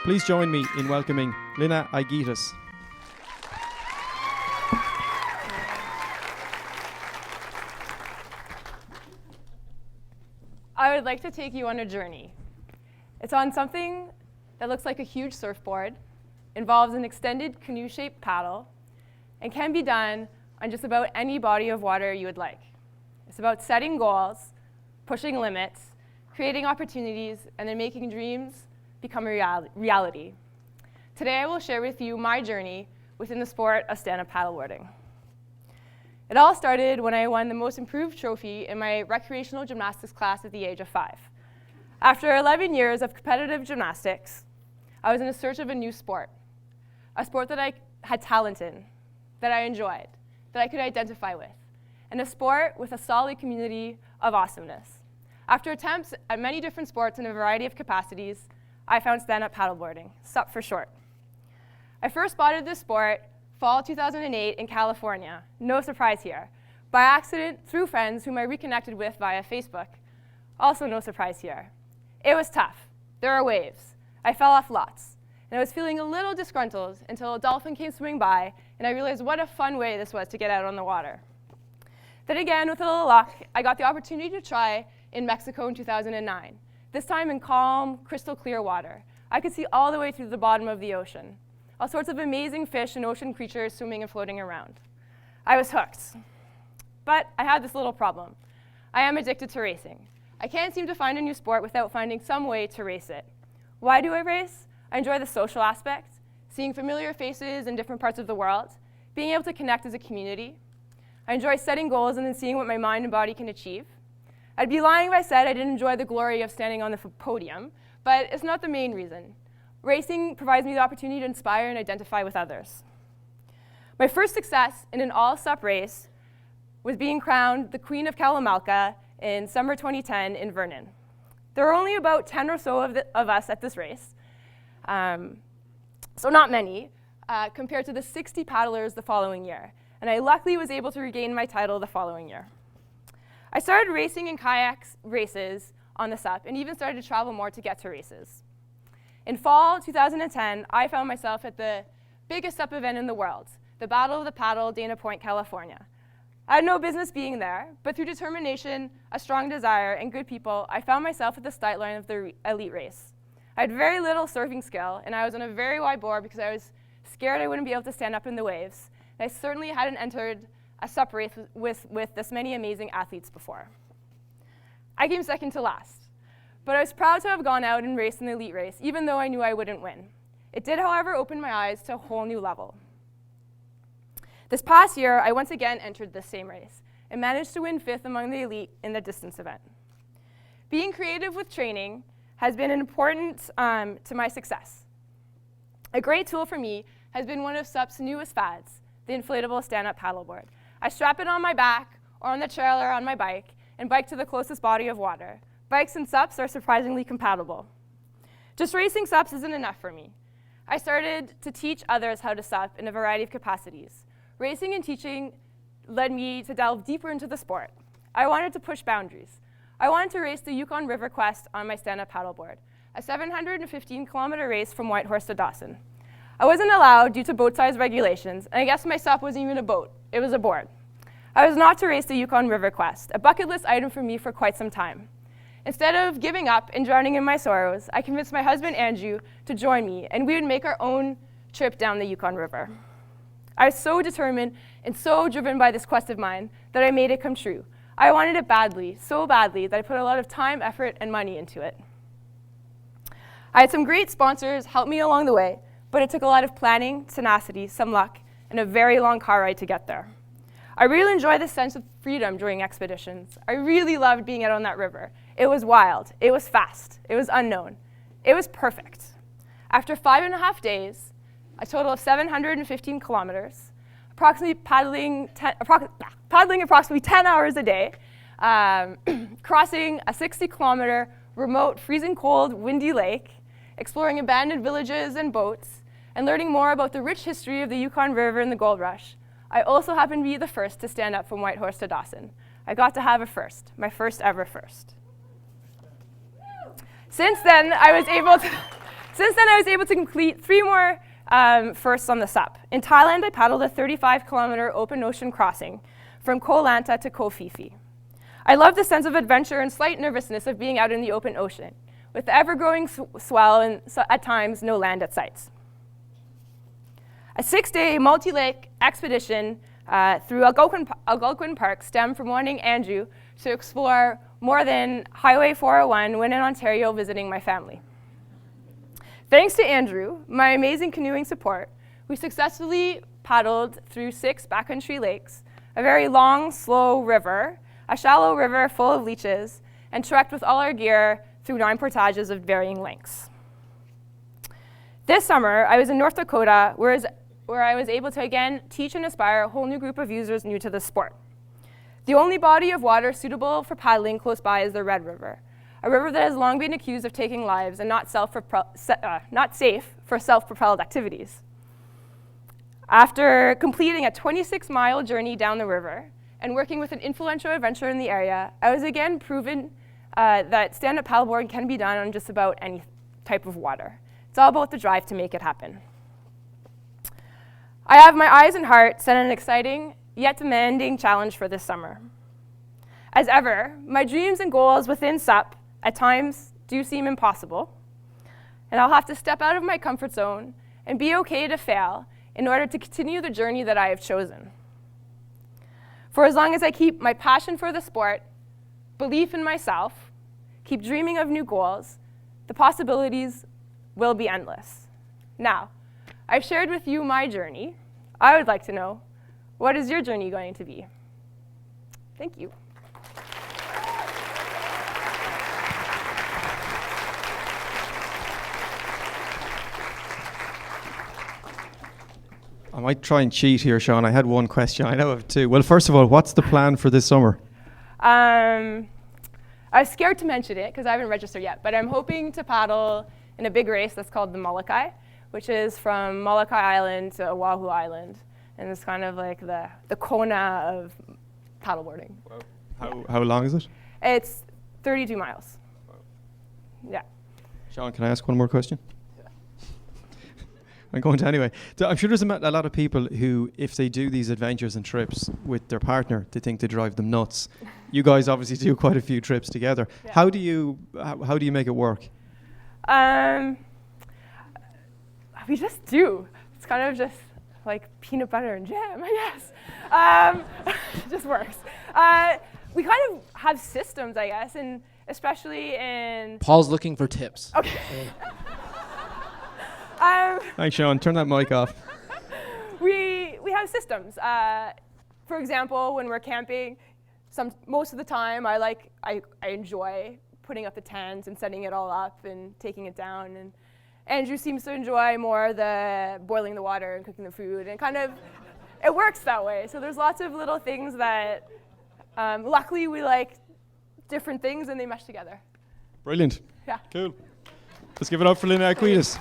Please join me in welcoming Lina Aigitis. I would like to take you on a journey. It's on something that looks like a huge surfboard, involves an extended canoe-shaped paddle, and can be done on just about any body of water you would like. It's about setting goals, pushing limits, creating opportunities, and then making dreams become a reality. Today I will share with you my journey within the sport of stand-up paddleboarding. It all started when I won the Most Improved trophy in my recreational gymnastics class at the age of 5. After 11 years of competitive gymnastics, I was in a search of a new sport, a sport that I had talent in, that I enjoyed, that I could identify with, and a sport with a solid community of awesomeness. After attempts at many different sports in a variety of capacities, I found stand-up paddleboarding, SUP for short. I first spotted this sport fall 2008 in California, no surprise here, by accident through friends whom I reconnected with via Facebook, also no surprise here. It was tough. There were waves. I fell off lots, and I was feeling a little disgruntled until a dolphin came swimming by, and I realized what a fun way this was to get out on the water. Then again, with a little luck, I got the opportunity to try in Mexico in 2009. This time in calm, crystal clear water. I could see all the way through the bottom of the ocean. All sorts of amazing fish and ocean creatures swimming and floating around. I was hooked. But I had this little problem. I am addicted to racing. I can't seem to find a new sport without finding some way to race it. Why do I race? I enjoy the social aspect, seeing familiar faces in different parts of the world, being able to connect as a community. I enjoy setting goals and then seeing what my mind and body can achieve. I'd be lying if I said I didn't enjoy the glory of standing on the podium, but it's not the main reason. Racing provides me the opportunity to inspire and identify with others. My first success in an all-SUP race was being crowned the Queen of Kalamalka in summer 2010 in Vernon. There were only about 10 or so of us at this race, so not many, compared to the 60 paddlers the following year, and I luckily was able to regain my title the following year. I started racing in kayaks races on the SUP and even started to travel more to get to races. In fall 2010, I found myself at the biggest SUP event in the world, the Battle of the Paddle, Dana Point, California. I had no business being there, but through determination, a strong desire, and good people, I found myself at the start line of the elite race. I had very little surfing skill, and I was on a very wide board because I was scared I wouldn't be able to stand up in the waves. And I certainly hadn't entered a SUP race with this many amazing athletes before. I came second to last, but I was proud to have gone out and raced in the elite race, even though I knew I wouldn't win. It did, however, open my eyes to a whole new level. This past year, I once again entered this same race and managed to win 5th among the elite in the distance event. Being creative with training has been important to my success. A great tool for me has been one of SUP's newest fads, the inflatable stand-up paddleboard. I strap it on my back or on the trailer on my bike and bike to the closest body of water. Bikes and SUPs are surprisingly compatible. Just racing SUPs isn't enough for me. I started to teach others how to SUP in a variety of capacities. Racing and teaching led me to delve deeper into the sport. I wanted to push boundaries. I wanted to race the Yukon River Quest on my stand-up paddleboard, a 715-kilometer race from Whitehorse to Dawson. I wasn't allowed due to boat size regulations, and I guess my SUP wasn't even a boat. It was a board. I was not to race the Yukon River Quest, a bucket list item for me for quite some time. Instead of giving up and drowning in my sorrows, I convinced my husband, Andrew, to join me, and we would make our own trip down the Yukon River. I was so determined and so driven by this quest of mine that I made it come true. I wanted it badly, so badly, that I put a lot of time, effort, and money into it. I had some great sponsors help me along the way, but it took a lot of planning, tenacity, some luck, and a very long car ride to get there. I really enjoy the sense of freedom during expeditions. I really loved being out on that river. It was wild, it was fast, it was unknown. It was perfect. After 5.5 days, a total of 715 kilometers, approximately paddling approximately 10 hours a day, crossing a 60-kilometer remote, freezing cold, windy lake, exploring abandoned villages and boats, and learning more about the rich history of the Yukon River and the gold rush, I also happened to be the first to stand up from Whitehorse to Dawson. I got to have a first, my first ever first. Since then, I was able to complete 3 more firsts on the SUP. In Thailand, I paddled a 35-kilometer open ocean crossing from Koh Lanta to Koh Phi Phi. I love the sense of adventure and slight nervousness of being out in the open ocean, with the ever-growing swell and at times no land at sights. A 6-day multi-lake expedition through Algonquin Park stemmed from wanting Andrew to explore more than Highway 401 when in Ontario visiting my family. Thanks to Andrew, my amazing canoeing support, we successfully paddled through 6 backcountry lakes, a very long, slow river, a shallow river full of leeches, and trekked with all our gear through 9 portages of varying lengths. This summer, I was in North Dakota, where I was able to again teach and inspire a whole new group of users new to the sport. The only body of water suitable for paddling close by is the Red River, a river that has long been accused of taking lives and not safe for self-propelled activities. After completing a 26-mile journey down the river and working with an influential adventurer in the area, I was again proven that stand-up paddleboarding can be done on just about any type of water. It's all about the drive to make it happen. I have my eyes and heart set on an exciting yet demanding challenge for this summer. As ever, my dreams and goals within SUP at times do seem impossible, and I'll have to step out of my comfort zone and be okay to fail in order to continue the journey that I have chosen. For as long as I keep my passion for the sport, belief in myself, keep dreaming of new goals, the possibilities will be endless. Now, I've shared with you my journey. I would like to know, what is your journey going to be? Thank you. I might try and cheat here, Sean. I had one question. I know I have 2. Well, first of all, what's the plan for this summer? I was scared to mention it because I haven't registered yet, but I'm hoping to paddle in a big race that's called the Molokai, which is from Molokai Island to Oahu Island. And it's kind of like the Kona of paddleboarding. Wow. How long is it? It's 32 miles. Wow. Yeah. Sean, can I ask one more question? Yeah. I'm going to anyway. I'm sure there's a lot of people who, if they do these adventures and trips with their partner, they think they drive them nuts. You guys obviously do quite a few trips together. Yeah. How do you make it work? We just do. It's kind of just like peanut butter and jam, I guess. It just works. We kind of have systems, I guess, and especially in... Paul's looking for tips. Okay. Thanks, Sean. Turn that mic off. We have systems. For example, when we're camping, most of the time I enjoy putting up the tent and setting it all up and taking it down. And Andrew seems to enjoy more the boiling the water and cooking the food, and kind of it works that way. So there's lots of little things that luckily we like different things and they mesh together. Brilliant. Yeah. Cool. Let's give it up for Lynette Aquitas.